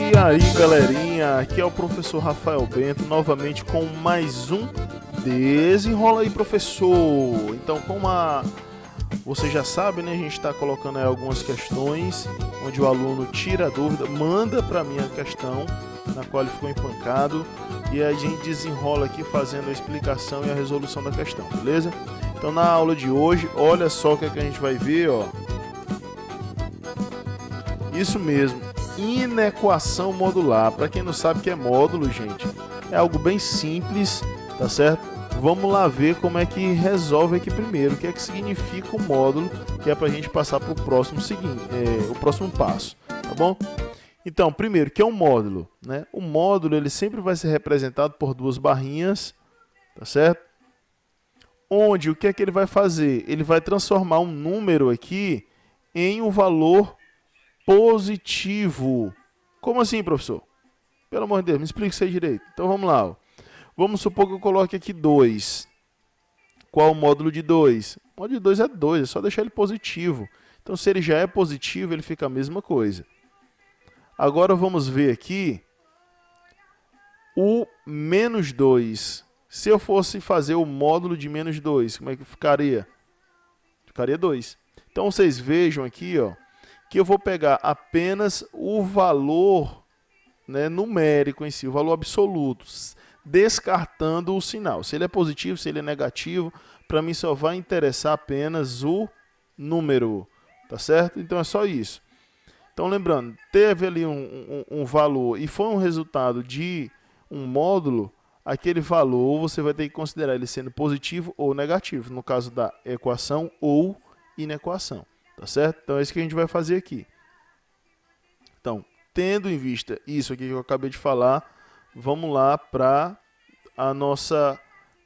E aí, galerinha, aqui é o professor Rafael Bento, novamente com mais um Desenrola aí, professor. Então, você já sabe, né, a gente está colocando aí algumas questões, onde o aluno tira a dúvida, manda para mim a questão na qual ele ficou empancado, e a gente desenrola aqui fazendo a explicação e a resolução da questão, beleza? Então, na aula de hoje, olha só o que, é que a gente vai ver, ó. Isso mesmo, inequação modular. Para quem não sabe o que é módulo, gente, é algo bem simples, tá certo? Vamos lá ver como é que resolve aqui primeiro, o que é que significa o módulo, que é para a gente passar para o próximo o próximo passo, tá bom? Então, primeiro, o que é um módulo, né? O módulo ele sempre vai ser representado por duas barrinhas, tá certo? Onde o que é que ele vai fazer? Ele vai transformar um número aqui em um valor positivo. Como assim, professor? Pelo amor de Deus, me explica isso aí direito. Então vamos lá. Ó. Vamos supor que eu coloque aqui 2. Qual o módulo de 2? O módulo de 2 é 2, é só deixar ele positivo. Então se ele já é positivo, ele fica a mesma coisa. Agora vamos ver aqui o menos 2. Se eu fosse fazer o módulo de menos 2, como é que ficaria? Ficaria 2. Então vocês vejam aqui, ó, que eu vou pegar apenas o valor, né, numérico em si, o valor absoluto, descartando o sinal. Se ele é positivo, se ele é negativo, para mim só vai interessar apenas o número, tá certo? Então é só isso. Então lembrando, teve ali um valor e foi um resultado de um módulo, aquele valor você vai ter que considerar ele sendo positivo ou negativo, no caso da equação ou inequação. Tá certo? Então é isso que a gente vai fazer aqui. Então, tendo em vista isso aqui que eu acabei de falar, vamos lá para a nossa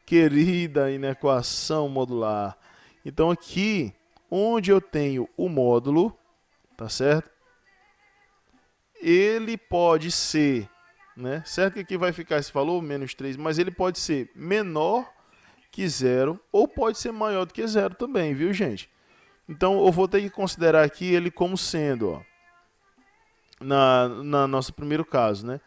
querida inequação modular. Então aqui, onde eu tenho o módulo, tá certo? Ele pode ser, né? Certo que aqui vai ficar esse valor, menos 3, mas ele pode ser menor que zero ou pode ser maior do que zero também, viu, gente? Então, eu vou ter que considerar aqui ele como sendo, ó, na nosso primeiro caso, né,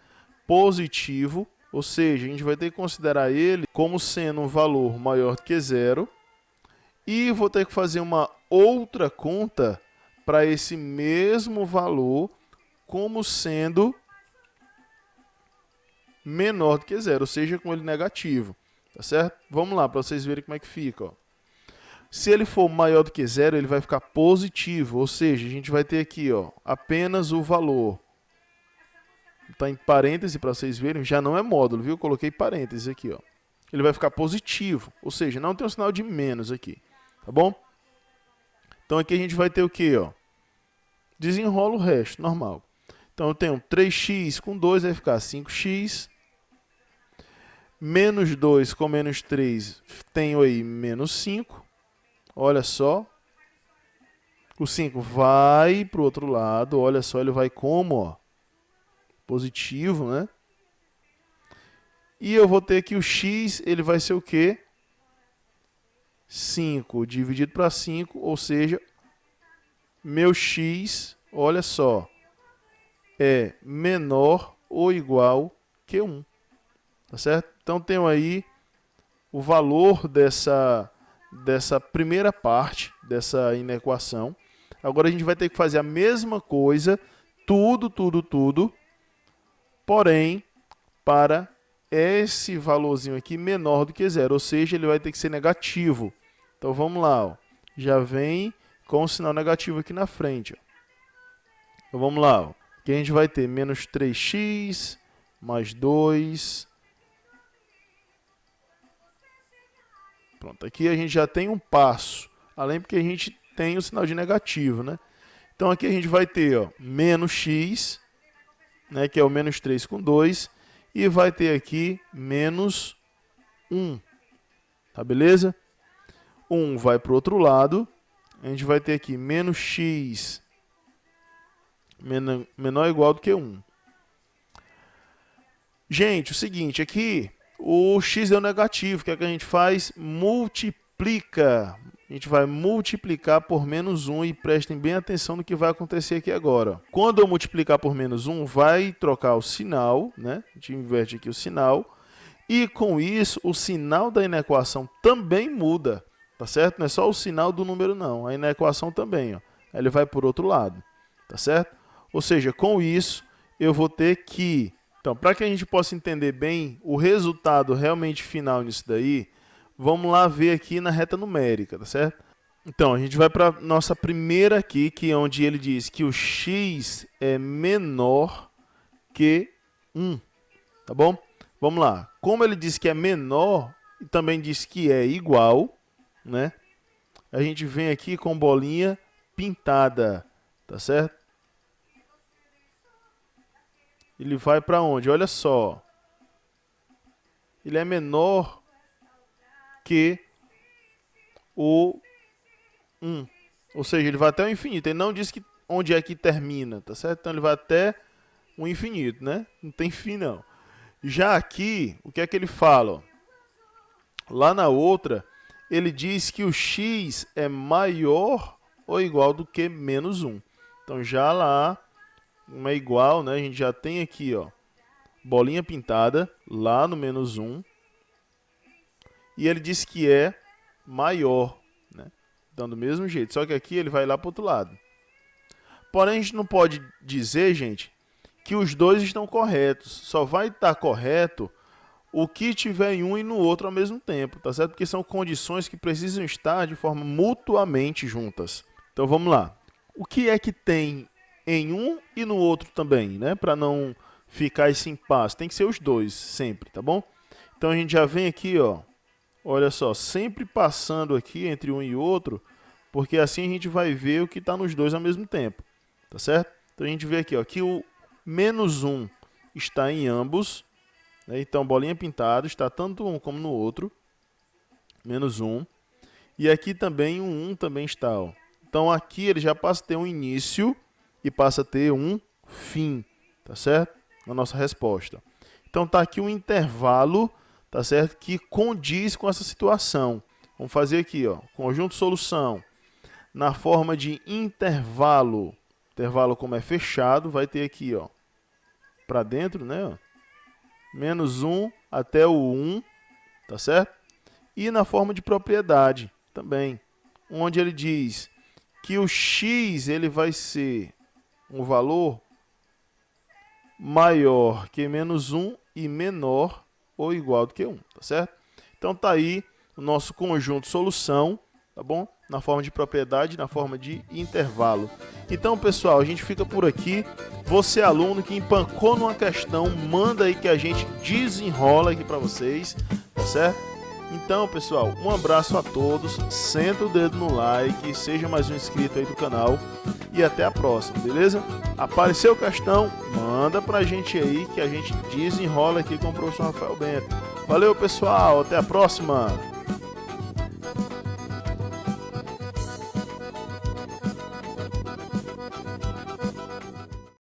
positivo, ou seja, a gente vai ter que considerar ele como sendo um valor maior do que zero, e vou ter que fazer uma outra conta para esse mesmo valor como sendo menor do que zero, ou seja, com ele negativo, tá certo? Vamos lá, para vocês verem como é que fica, ó. Se ele for maior do que zero, ele vai ficar positivo, ou seja, a gente vai ter aqui, ó, apenas o valor. Está em parêntese para vocês verem, já não é módulo, viu? Eu coloquei parênteses aqui, ó. Ele vai ficar positivo, ou seja, não tem um sinal de menos aqui, tá bom? Então aqui a gente vai ter o que, ó? Desenrola o resto, normal. Então eu tenho 3x com 2, vai ficar 5x. Menos 2 com menos 3, tenho aí menos 5. Olha só, o 5 vai para o outro lado, olha só, ele vai como, ó, positivo, né? E eu vou ter que o x, ele vai ser o quê? 5 dividido para 5, ou seja, meu x, olha só, é menor ou igual que 1, tá certo? Então, tenho aí o valor dessa primeira parte dessa inequação. Agora a gente vai ter que fazer a mesma coisa, tudo, porém, para esse valorzinho aqui menor do que zero, ou seja, ele vai ter que ser negativo. Então vamos lá, ó. Já vem com o sinal negativo aqui na frente. Ó. Então vamos lá, ó. Aqui a gente vai ter menos 3x mais 2. Pronto, aqui a gente já tem um passo, além porque a gente tem o sinal de negativo, né? Então aqui a gente vai ter, ó, menos x, né, que é o menos 3 com 2, e vai ter aqui menos 1, tá beleza? 1 vai para o outro lado, a gente vai ter aqui menos x menor ou igual do que 1. Gente, o seguinte, aqui o x deu negativo, o que é que a gente faz? Multiplica. a gente vai multiplicar por menos 1 e prestem bem atenção no que vai acontecer aqui agora. Quando eu multiplicar por menos 1, vai trocar o sinal, né? A gente inverte aqui o sinal. E com isso, o sinal da inequação também muda, tá certo? Não é só o sinal do número, não. A inequação também, ó. Ele vai por outro lado, tá certo? Ou seja, com isso, eu vou ter que... Então, para que a gente possa entender bem o resultado realmente final nisso daí, vamos lá ver aqui na reta numérica, tá certo? Então, a gente vai para nossa primeira aqui, que é onde ele diz que o x é menor que 1, tá bom? Vamos lá. Como ele diz que é menor e também diz que é igual, né? A gente vem aqui com bolinha pintada, tá certo? Ele vai para onde? Olha só. Ele é menor que o 1. Ou seja, ele vai até o infinito. Ele não diz que onde é que termina, tá certo? Então ele vai até o infinito, né? Não tem fim, não. Já aqui, o que é que ele fala? Lá na outra, ele diz que o x é maior ou igual do que menos 1. Então já lá, não é igual, né? A gente já tem aqui, ó, bolinha pintada, lá no menos 1. E ele diz que é maior, né? Então, do mesmo jeito, só que aqui ele vai lá para o outro lado. Porém, a gente não pode dizer, gente, que os dois estão corretos. Só vai estar correto o que tiver em um e no outro ao mesmo tempo, tá certo? Porque são condições que precisam estar de forma mutuamente juntas. Então, vamos lá. O que é que tem em um e no outro também, né? Para não ficar esse impasse. Tem que ser os dois, sempre, tá bom? Então, a gente já vem aqui, ó. Olha só, sempre passando aqui entre um e outro, porque assim a gente vai ver o que está nos dois ao mesmo tempo, tá certo? Então a gente vê aqui, ó, que o menos 1 está em ambos, né? Então bolinha pintada está tanto um como no outro, menos 1, e aqui também o 1 também está, ó. Então aqui ele já passa a ter um início e passa a ter um fim, tá certo? Na nossa resposta. Então está aqui um intervalo, tá certo? Que condiz com essa situação. Vamos fazer aqui, ó, conjunto solução. Na forma de intervalo. Intervalo, como é fechado, vai ter aqui, ó, para dentro, né? Ó, menos 1 até o 1, tá certo? E na forma de propriedade também, onde ele diz que o x ele vai ser um valor maior que menos 1 e menor ou igual do que 1, tá certo? Então tá aí o nosso conjunto solução, tá bom? Na forma de propriedade, na forma de intervalo. Então, pessoal, a gente fica por aqui. Você, aluno que empancou numa questão, manda aí que a gente desenrola aqui para vocês, tá certo? Então, pessoal, um abraço a todos, senta o dedo no like, seja mais um inscrito aí do canal e até a próxima, beleza? Apareceu questão, manda pra gente aí que a gente desenrola aqui com o professor Rafael Bento. Valeu, pessoal, até a próxima!